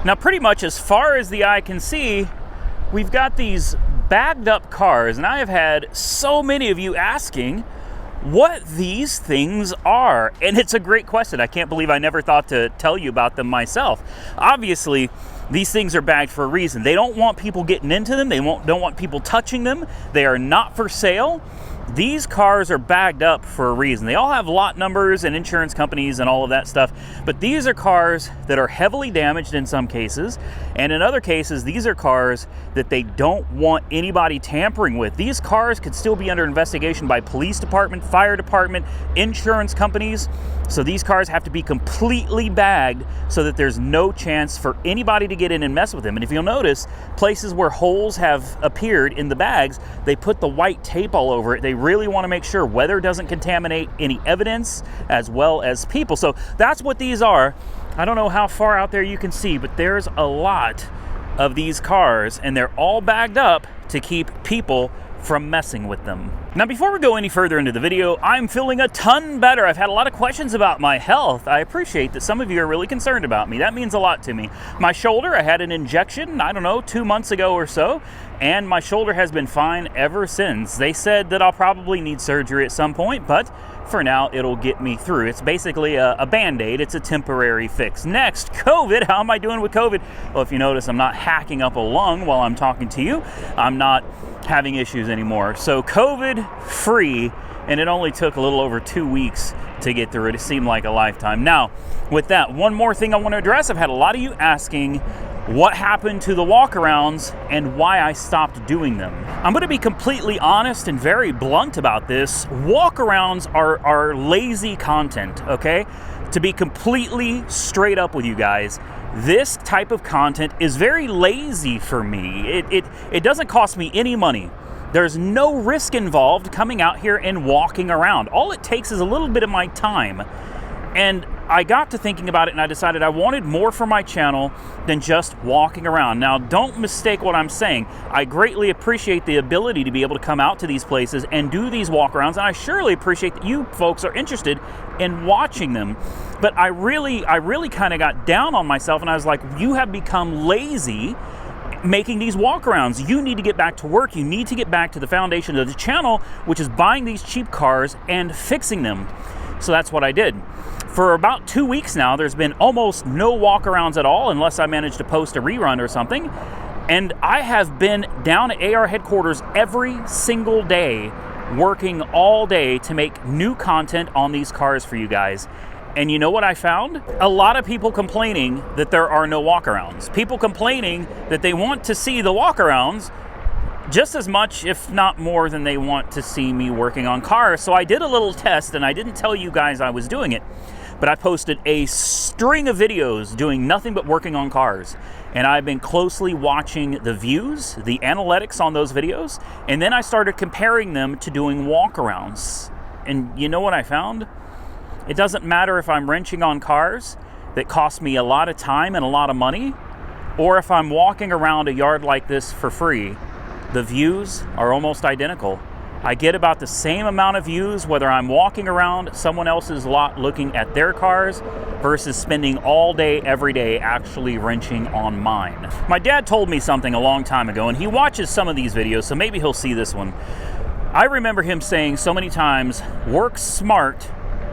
Now, pretty much as far as the eye can see, we've got these bagged up cars, and I have had so many of you asking what these things are. And it's a great question. I can't believe I never thought to tell you about them myself. Obviously, these things are bagged for a reason. They don't want people getting into them. They don't want people touching them. They are not for sale. These cars are bagged up for a reason. They all have lot numbers and insurance companies and all of that stuff, but these are cars that are heavily damaged in some cases, and in other cases, these are cars that they don't want anybody tampering with. These cars could still be under investigation by police department, fire department, insurance companies, so these cars have to be completely bagged so that there's no chance for anybody to get in and mess with them. And if you'll notice, places where holes have appeared in the bags, they put the white tape all over it. They really want to make sure weather doesn't contaminate any evidence as well as people. So that's what these are. I don't know how far out there you can see, but there's a lot of these cars, and they're all bagged up to keep people from messing with them. Now, before we go any further into the video, I'm feeling a ton better. I've had a lot of questions about my health. I appreciate that some of you are really concerned about me. That means a lot to me. My shoulder, I had an injection, I don't know, 2 months ago or so, and my shoulder has been fine ever since. They said that I'll probably need surgery at some point, but for now, it'll get me through. It's basically a Band-Aid. It's a temporary fix. Next, COVID. How am I doing with COVID? Well, if you notice, I'm not hacking up a lung while I'm talking to you. I'm not having issues anymore. So COVID-free, and it only took a little over 2 weeks to get through it. It seemed like a lifetime. Now, with that, one more thing I want to address. I've had a lot of you asking what happened to the walkarounds and why I stopped doing them. I'm going to be completely honest and very blunt about this. Walkarounds are lazy content, okay? To be completely straight up with you guys, this type of content is very lazy for me. It doesn't cost me any money. There's no risk involved coming out here and walking around. All it takes is a little bit of my time. And I got to thinking about it, and I decided I wanted more for my channel than just walking around. Now, don't mistake what I'm saying. I greatly appreciate the ability to be able to come out to these places and do these walkarounds, and I surely appreciate that you folks are interested in watching them. But I really kind of got down on myself, and I was like, you have become lazy making these walkarounds. You need to get back to work. You need to get back to the foundation of the channel, which is buying these cheap cars and fixing them. So that's what I did. For about 2 weeks now, there's been almost no walkarounds at all, unless I managed to post a rerun or something. And I have been down at AR headquarters every single day, working all day to make new content on these cars for you guys. And you know what I found? A lot of people complaining that there are no walkarounds. People complaining that they want to see the walkarounds just as much, if not more, than they want to see me working on cars. So I did a little test, and I didn't tell you guys I was doing it, but I posted a string of videos doing nothing but working on cars. And I've been closely watching the views, the analytics on those videos, and then I started comparing them to doing walkarounds. And you know what I found? It doesn't matter if I'm wrenching on cars that cost me a lot of time and a lot of money, or if I'm walking around a yard like this for free. The views are almost identical. I get about the same amount of views whether I'm walking around someone else's lot looking at their cars versus spending all day, every day actually wrenching on mine. My dad told me something a long time ago, and he watches some of these videos, so maybe he'll see this one. I remember him saying so many times, work smart,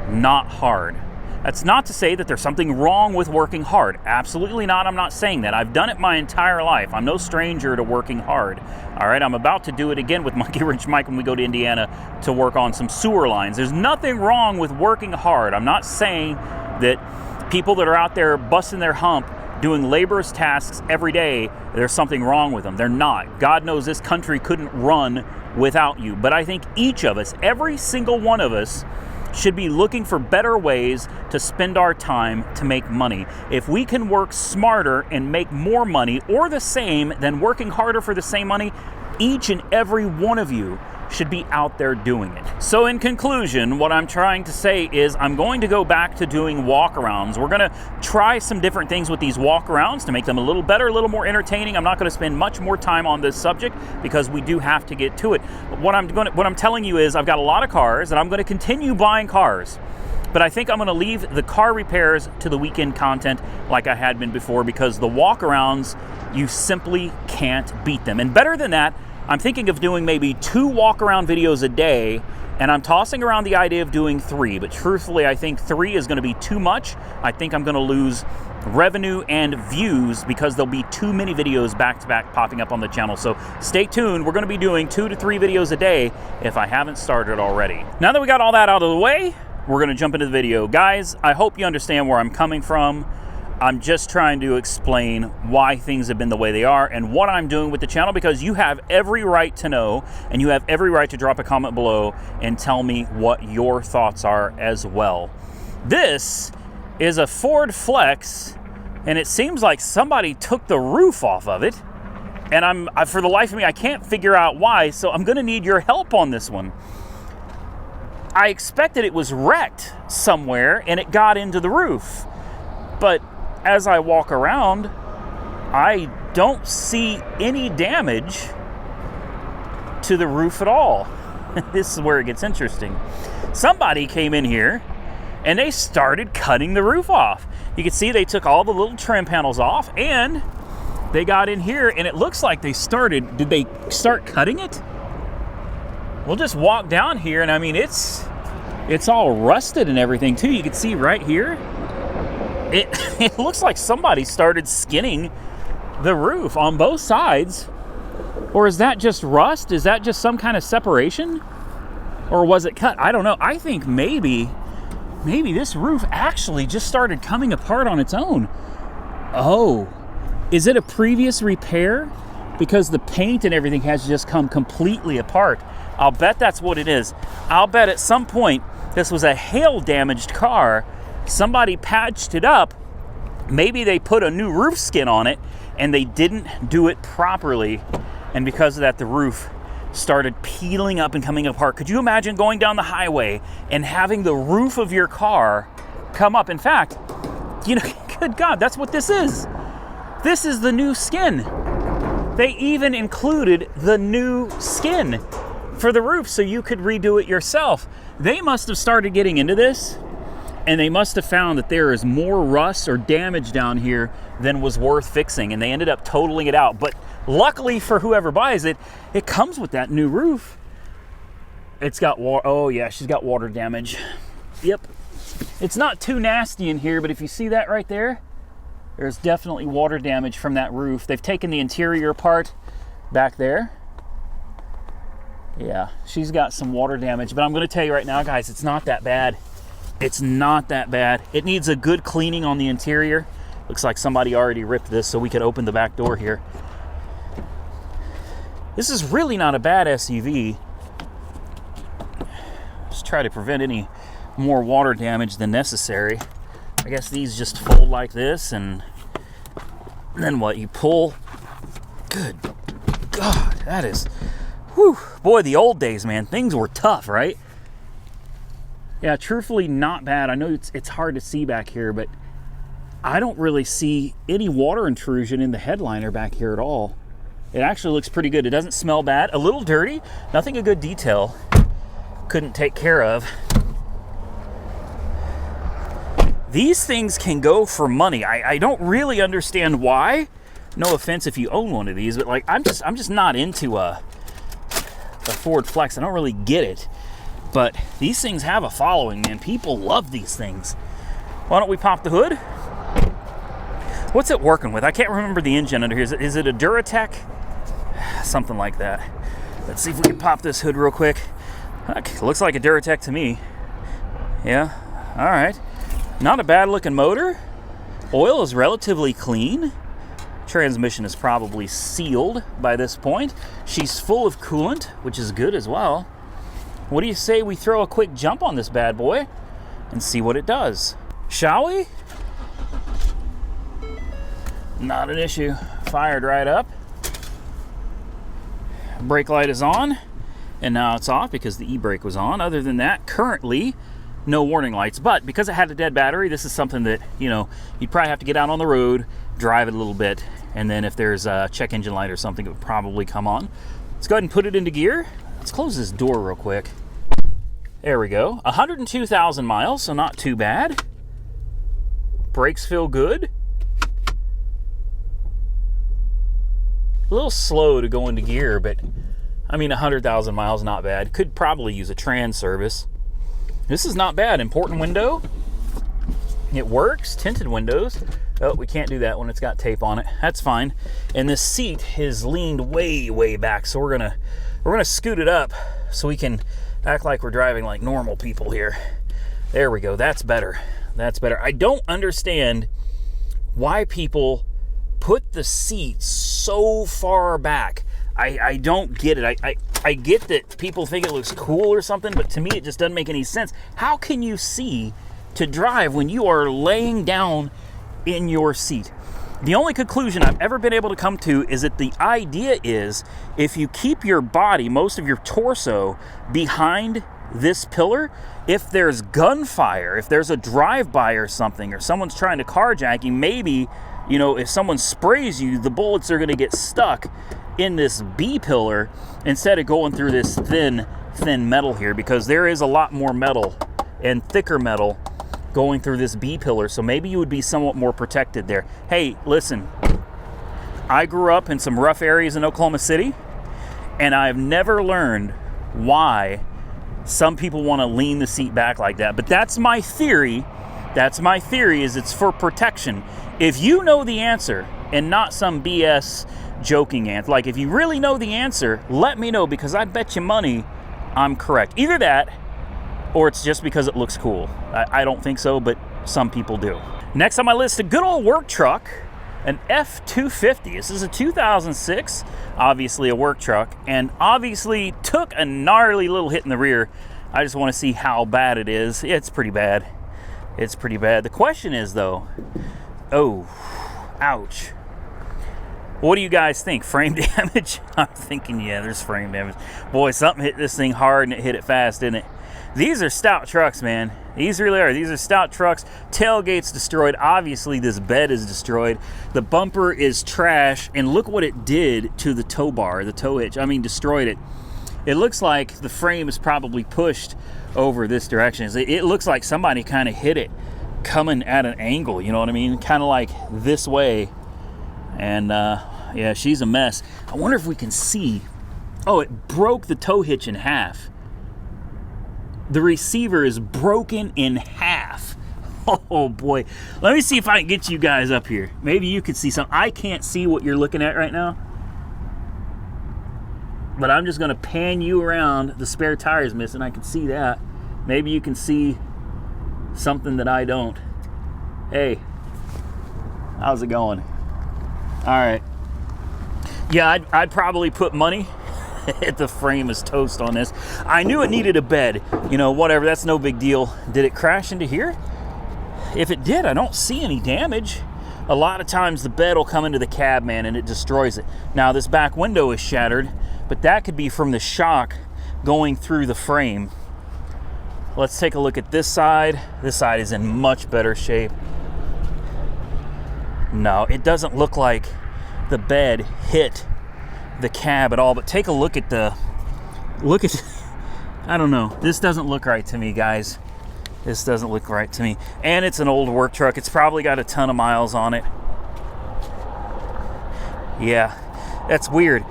not hard. That's not to say that there's something wrong with working hard. Absolutely not. I'm not saying that. I've done it my entire life. I'm no stranger to working hard. All right, I'm about to do it again with Monkey Wrench Mike when we go to Indiana to work on some sewer lines. There's nothing wrong with working hard. I'm not saying that people that are out there busting their hump doing laborious tasks every day, there's something wrong with them. They're not. God knows this country couldn't run without you. But I think each of us, every single one of us, should be looking for better ways to spend our time to make money. If we can work smarter and make more money or the same than working harder for the same money, each and every one of you should be out there doing it. So in conclusion, what I'm trying to say is I'm going to go back to doing walkarounds. We're gonna try some different things with these walkarounds to make them a little better, a little more entertaining. I'm not gonna spend much more time on this subject because we do have to get to it. But what I'm telling you is I've got a lot of cars and I'm gonna continue buying cars But I think I'm going to leave the car repairs to the weekend content like I had been before, because the walkarounds, you simply can't beat them. And better than that, I'm thinking of doing maybe 2 walk-around videos a day, and I'm tossing around the idea of doing 3, but truthfully, I think 3 is going to be too much. I think I'm going to lose revenue and views because there'll be too many videos back-to-back popping up on the channel. So stay tuned. We're going to be doing 2 to 3 videos a day if I haven't started already. Now that we got all that out of the way, we're going to jump into the video. Guys, I hope you understand where I'm coming from. I'm just trying to explain why things have been the way they are and what I'm doing with the channel, because you have every right to know, and you have every right to drop a comment below and tell me what your thoughts are as well. This is a Ford Flex, and it seems like somebody took the roof off of it, and for the life of me, I can't figure out why, so I'm going to need your help on this one. I expected it was wrecked somewhere and it got into the roof, but as I walk around, I don't see any damage to the roof at all. This is where it gets interesting. Somebody came in here and they started cutting the roof off. You can see they took all the little trim panels off, and they got in here, and it looks like they started, did they start cutting it? We'll just walk down here, and I mean, it's all rusted and everything too. You can see right here, it looks like somebody started skinning the roof on both sides. Or is that just rust? Is that just some kind of separation? Or was it cut? I don't know. I think maybe this roof actually just started coming apart on its own. Oh, is it a previous repair? Because the paint and everything has just come completely apart. I'll bet that's what it is. I'll bet at some point this was a hail damaged car. Somebody patched it up. Maybe they put a new roof skin on it and they didn't do it properly. And because of that, the roof started peeling up and coming apart. Could you imagine going down the highway and having the roof of your car come up? In fact, you know, good God, that's what this is. This is the new skin. They even included the new skin for the roof so you could redo it yourself. They must have started getting into this, and they must have found that there is more rust or damage down here than was worth fixing, and they ended up totaling it out. But luckily for whoever buys it, it comes with that new roof. It's got water. Oh yeah, she's got water damage. Yep. It's not too nasty in here, but if you see that right there, there's definitely water damage from that roof. They've taken the interior apart back there. Yeah, she's got some water damage, but I'm going to tell you right now, guys, it's not that bad. It's not that bad. It needs a good cleaning on the interior. Looks like somebody already ripped this, so we could open the back door here. This is really not a bad SUV. Just try to prevent any more water damage than necessary. I guess these just fold like this, and then what? You pull. Good God, that is, whew. Boy, the old days, man, things were tough, right? Yeah, truthfully, not bad. I know it's hard to see back here, but I don't really see any water intrusion in the headliner back here at all. It actually looks pretty good. It doesn't smell bad. A little dirty, nothing a good detail couldn't take care of. These things can go for money. I don't really understand why. No offense if you own one of these, but like I'm just not into a Ford Flex. I don't really get it. But these things have a following, man. People love these things. Why don't we pop the hood? What's it working with? I can't remember the engine under here. Is it a Duratec? Something like that. Let's see if we can pop this hood real quick. Okay, looks like a Duratec to me. Yeah, all right. Not a bad looking motor. Oil is relatively clean. Transmission is probably sealed by this point. She's full of coolant, which is good as well. What do you say we throw a quick jump on this bad boy and see what it does? Shall we? Not an issue. Fired right up. Brake light is on, and now it's off because the e-brake was on. Other than that, currently, no warning lights. But because it had a dead battery, this is something that, you know, you'd probably have to get out on the road, drive it a little bit, and then if there's a check engine light or something, it would probably come on. Let's go ahead and put it into gear. Let's close this door real quick. There we go. 102,000 miles, so not too bad. Brakes feel good. A little slow to go into gear, but I mean, 100,000 miles, not bad. Could probably use a trans service. This is not bad. Important window. It works. Tinted windows. Oh, we can't do that when it's got tape on it. That's fine. And this seat is leaned way, way back, so we're gonna scoot it up so we can act like we're driving like normal people here. There we go. That's better. That's better. I don't understand why people put the seats so far back. I don't get it. I get that people think it looks cool or something, but to me it just doesn't make any sense. How can you see to drive when you are laying down in your seat? The only conclusion I've ever been able to come to is that the idea is if you keep your body, most of your torso, behind this pillar, if there's gunfire, if there's a drive-by or something, or someone's trying to carjack you, maybe, you know, if someone sprays you, the bullets are going to get stuck in this B pillar instead of going through this thin metal here, because there is a lot more metal and thicker metal going through this B pillar, so maybe you would be somewhat more protected there. Hey, listen, I grew up in some rough areas in Oklahoma City, and I've never learned why some people want to lean the seat back like that, but that's my theory. That's my theory, is it's for protection. If you know the answer and not some BS joking answer, like if you really know the answer, let me know, because I bet you money I'm correct. Either that, or it's just because it looks cool. I don't think so, but some people do. Next on my list, a good old work truck, an F-250. This is a 2006, obviously a work truck, and obviously took a gnarly little hit in the rear. I just want to see how bad it is. It's pretty bad. It's pretty bad. The question is, though, oh, ouch. What do you guys think? Frame damage? I'm thinking, yeah, there's frame damage. Boy, something hit this thing hard and it hit it fast, didn't it? These are stout trucks, man. These really are. These are stout trucks. Tailgate's destroyed. Obviously, this bed is destroyed. The bumper is trash. And look what it did to the tow bar, the tow hitch. I mean, destroyed it. It looks like the frame is probably pushed over this direction. It looks like somebody kind of hit it coming at an angle, you know what I mean? Kind of like this way. And yeah, she's a mess. I wonder if we can see. Oh, it broke the tow hitch in half. The receiver is broken in half. Oh boy. Let me see if I can get you guys up here. Maybe you could see something. I can't see what you're looking at right now, but I'm just gonna pan you around. The spare tire is missing. I can see that. Maybe you can see something that I don't. Hey, how's it going? All right. Yeah, I'd probably put money the frame is toast on this. I knew it needed a bed. You know, whatever, that's no big deal. Did it crash into here? If it did, I don't see any damage. A lot of times the bed will come into the cab, man, and it destroys it. Now, this back window is shattered, but that could be from the shock going through the frame. Let's take a look at this side. This side is in much better shape. No, it doesn't look like the bed hit the cab at all, but take a look at I don't know, this doesn't look right to me, guys. This doesn't look right to me. And it's an old work truck. It's probably got a ton of miles on it. Yeah, that's weird.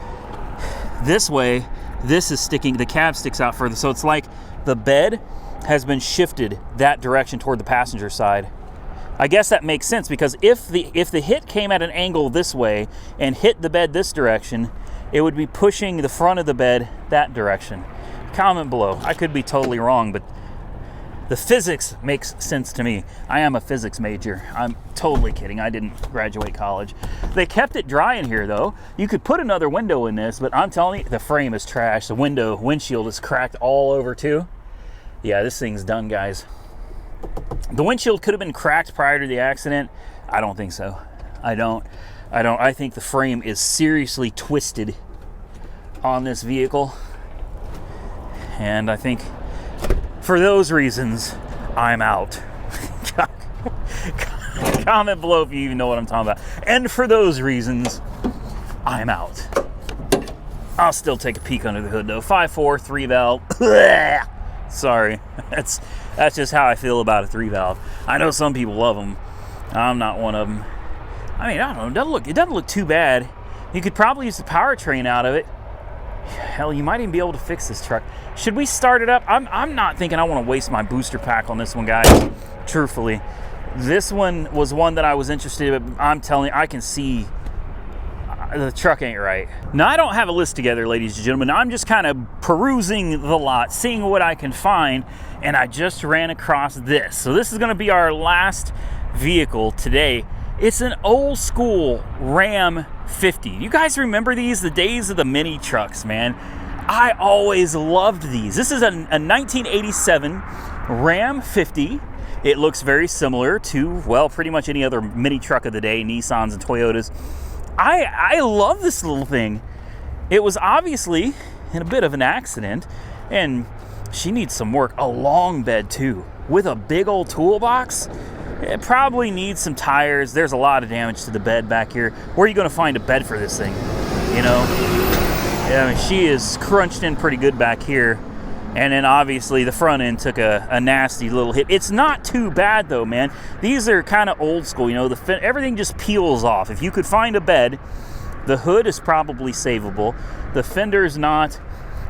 This way, this is sticking, the cab sticks out further, so it's like the bed has been shifted that direction toward the passenger side. I guess that makes sense, because if the hit came at an angle this way and hit the bed this direction, it would be pushing the front of the bed that direction. Comment below. I could be totally wrong, but the physics makes sense to me. I am a physics major. I'm totally kidding. I didn't graduate college. They kept it dry in here, though. You could put another window in this, but I'm telling you, the frame is trash. The windshield is cracked all over, too. Yeah, this thing's done, guys. The windshield could have been cracked prior to the accident. I don't think so. I don't. I think the frame is seriously twisted on this vehicle. And I think for those reasons, I'm out. Comment below if you even know what I'm talking about. And for those reasons, I'm out. I'll still take a peek under the hood though. 5.4, 3 valve. Sorry. That's just how I feel about a 3-valve. I know some people love them. I'm not one of them. I mean, I don't know. It doesn't look too bad. You could probably use the powertrain out of it. Hell, you might even be able to fix this truck. Should we start it up? I'm not thinking I want to waste my booster pack on this one, guys. Truthfully. This one was one that I was interested in, but I'm telling you, I can see the truck ain't right. Now, I don't have a list together, ladies and gentlemen. I'm just kind of perusing the lot, seeing what I can find, and I just ran across this. So this is going to be our last vehicle today. It's an old school Ram 50. You guys remember these? The days of the mini trucks, man. I always loved these. This is a 1987 Ram 50. It looks very similar to, well, pretty much any other mini truck of the day, Nissans and Toyotas. I love this little thing. It was obviously in a bit of an accident, and she needs some work. A long bed, too, with a big old toolbox. It probably needs some tires. There's a lot of damage to the bed back here. Where are you going to find a bed for this thing? You know? Yeah, I mean, she is crunched in pretty good back here. And then obviously the front end took a nasty little hit. It's not too bad though, man. These are kind of old school, you know, everything just peels off. If you could find a bed, the hood is probably savable. The fender's not.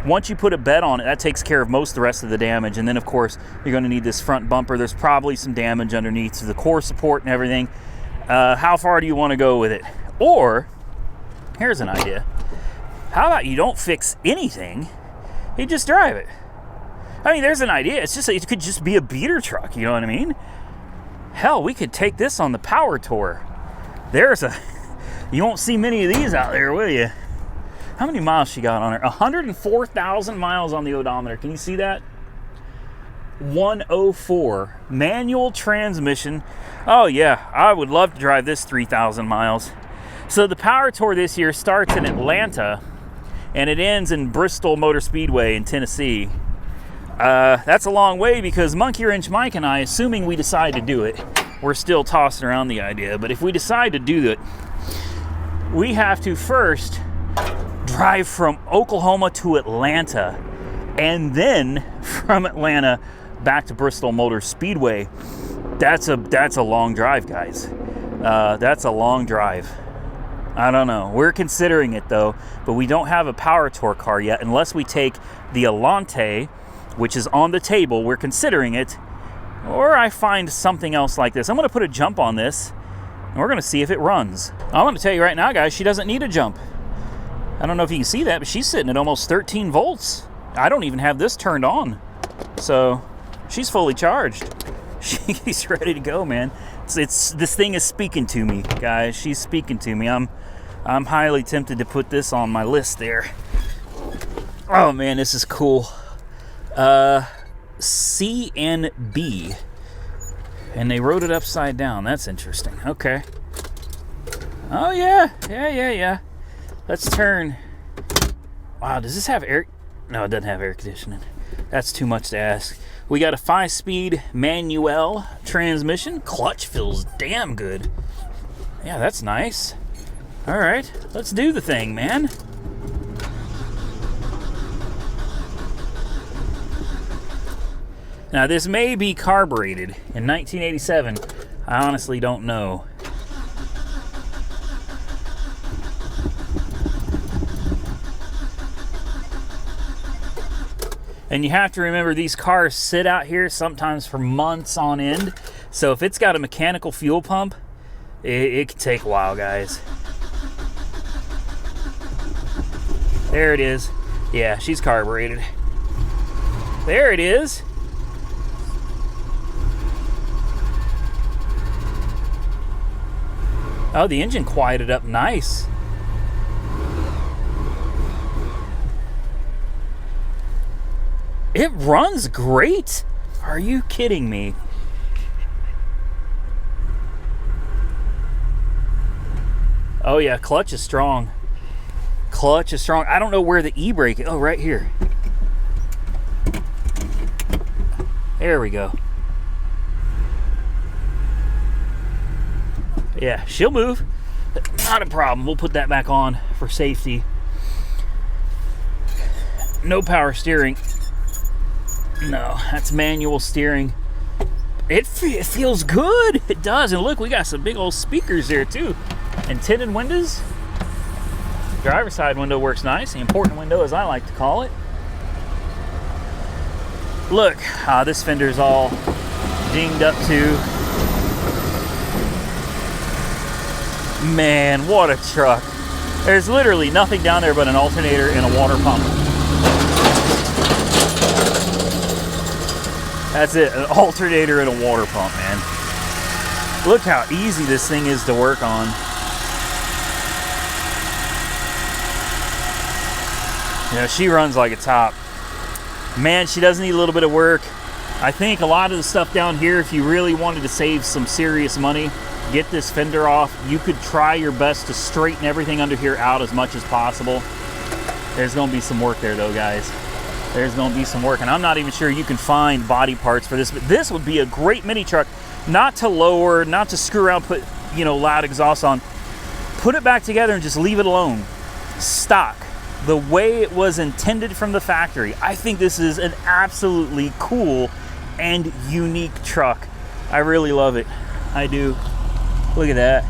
Once you put a bed on it, that takes care of most of the rest of the damage. And then of course, you're gonna need this front bumper. There's probably some damage underneath to the core support and everything. How far do you wanna go with it? Or, here's an idea. How about you don't fix anything, you just drive it? I mean, there's an idea. It's just, it could just be a beater truck, you know what I mean? Hell, we could take this on the power tour. You won't see many of these out there, will you? How many miles she got on her? 104,000 miles on the odometer. Can you see that? 104. Manual transmission. Oh yeah, I would love to drive this 3,000 miles. So the power tour this year starts in Atlanta, and it ends in Bristol Motor Speedway in Tennessee. That's a long way because Monkey Wrench Mike and I, assuming we decide to do it, we're still tossing around the idea, but if we decide to do it, we have to first drive from Oklahoma to Atlanta, and then from Atlanta back to Bristol Motor Speedway. That's a long drive, guys. That's a long drive. I don't know. We're considering it though, but we don't have a power tour car yet unless we take the Alante, which is on the table. We're considering it, or I find something else like this. I'm going to put a jump on this, and we're going to see if it runs. I'm going to tell you right now, guys, she doesn't need a jump. I don't know if you can see that, but she's sitting at almost 13 volts. I don't even have this turned on. So she's fully charged. She's ready to go, man. This thing is speaking to me, guys. She's speaking to me. I'm highly tempted to put this on my list there. Oh man, this is cool. C and B, and they wrote it upside down. That's interesting. Okay. Oh yeah. Let's turn. Wow, does this have air? No, it doesn't have air conditioning. That's too much to ask. We got a 5-speed manual transmission. Clutch feels damn good. Yeah, that's nice. All right, let's do the thing, man. Now, this may be carbureted in 1987. I honestly don't know. And you have to remember, these cars sit out here sometimes for months on end. So if it's got a mechanical fuel pump, it can take a while, guys. There it is. Yeah, she's carbureted. There it is. Oh, the engine quieted up nice. It runs great. Are you kidding me? Oh yeah, clutch is strong. Clutch is strong. I don't know where the e-brake is. Oh, right here. There we go. Yeah, she'll move. Not a problem. We'll put that back on for safety. No power steering. No, that's manual steering. It feels good. It does. And look, we got some big old speakers there too. And tinted windows. Driver's side window works nice. The important window, as I like to call it. Look, this fender's all dinged up too. Man, what a truck. There's literally nothing down there but an alternator and a water pump. That's it, an alternator and a water pump, man. Look how easy this thing is to work on. You know, she runs like a top. Man, she does need a little bit of work. I think a lot of the stuff down here, if you really wanted to save some serious money, get this fender off, you could try your best to straighten everything under here out as much as possible. There's gonna be some work there though, guys. There's gonna be some work, and I'm not even sure you can find body parts for this, but this would be a great mini truck, not to lower, not to screw around, put, you know, loud exhaust on. Put it back together and just leave it alone. Stock. The way it was intended from the factory. I think this is an absolutely cool and unique truck. I really love it. I do. Look at that.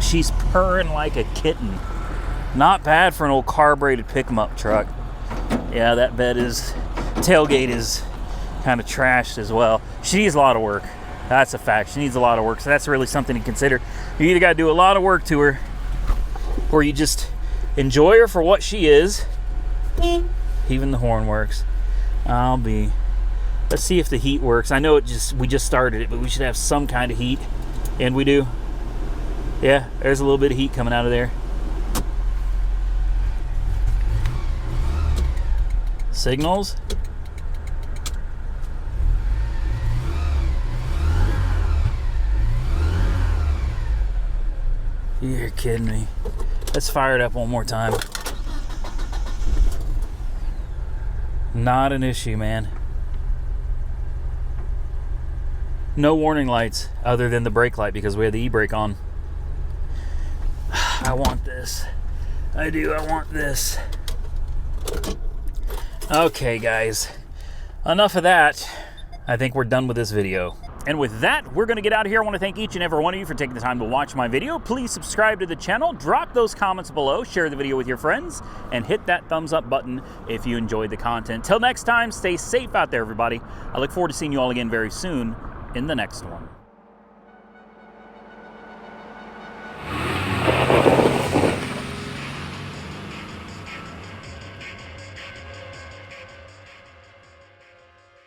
She's purring like a kitten. Not bad for an old carbureted pick-em-up truck. Yeah, that tailgate is kind of trashed as well. She needs a lot of work. That's a fact. She needs a lot of work. So that's really something to consider. You either got to do a lot of work to her, or you just enjoy her for what she is. Even the horn works. Let's see if the heat works. I know we just started it, but we should have some kind of heat. And we do. Yeah, there's a little bit of heat coming out of there. Signals. You're kidding me. Let's fire it up one more time. Not an issue, man. No warning lights other than the brake light because we have the e-brake on. I want this. I do. I want this. Okay, guys. Enough of that. I think we're done with this video. And with that, we're going to get out of here. I want to thank each and every one of you for taking the time to watch my video. Please subscribe to the channel, drop those comments below, share the video with your friends, and hit that thumbs up button if you enjoyed the content. Till next time, stay safe out there, everybody. I look forward to seeing you all again very soon in the next one.